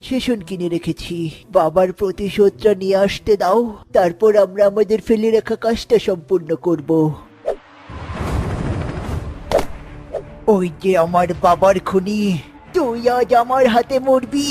Session কিনে রেখেছি। বাবার প্রতিশোধটা নিয়ে আসতে দাও, তারপর আমরা আমাদের ফেলে রাখা কাজটা সম্পূর্ণ করব। ওই যে আমার বাবার খুনি, তুই আজ আমার হাতে মরবি।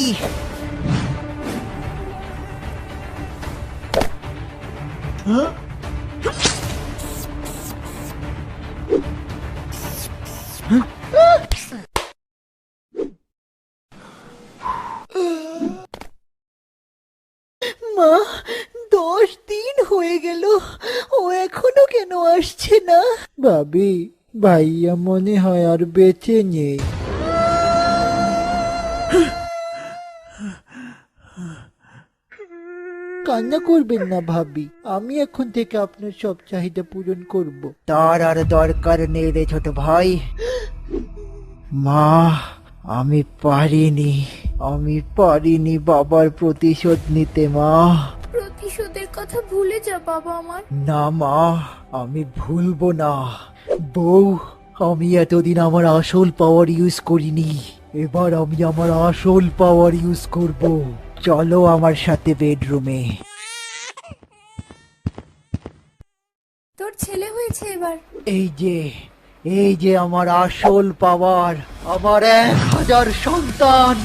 মা, 10 দিন হয়ে গেল, ও এখনো কেন আসছে না? ভাবি, ভাইয়া মনে হয় আর বেঁচে নেই। কান্না করবেন না ভাবি, আমি এখন থেকে আপনার সব চাহিদা পূরণ করব। তার আর দরকার নেই রে ছোট ভাই। মা, আমি পারিনি বাবার প্রতিশোধ নিতে মা। প্রতিশোধের কথা ভুলে যা বাবা আমার। না মা, আমি ভুলবো না। বউ, আমি এতদিন আমার আসল পাওয়ার ইউজ করিনি, এবার আমি আমার আসল পাওয়ার ইউজ করব। চলো আমার সাথে বেডরুমে। তোর ছেলে হয়েছে এবার। এই যে আমার আসল পাওয়ার, আমার 1000 সন্তান,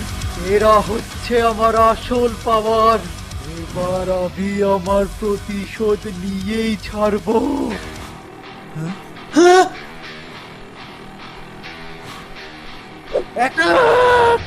এরা হচ্ছে আমার আসল পাওয়ার। এবার আমি আমার প্রতিশোধ নিয়েই ছাড়বো। Attack!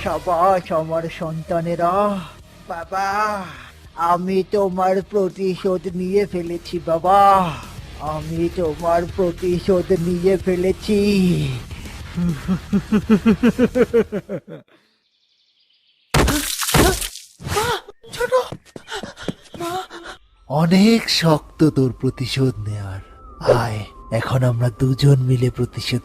সাবাস আমার সন্তানেরা। বাবা, আমি তোমার প্রতিশোধ নিয়ে ফেলেছি বাবা, আমি তোমার প্রতিশোধ নিয়ে ফেলেছি। অনেক শক্ত তোর প্রতিশোধ নেয়ার। আয়, এখন আমরা দুজন মিলে প্রতিশোধ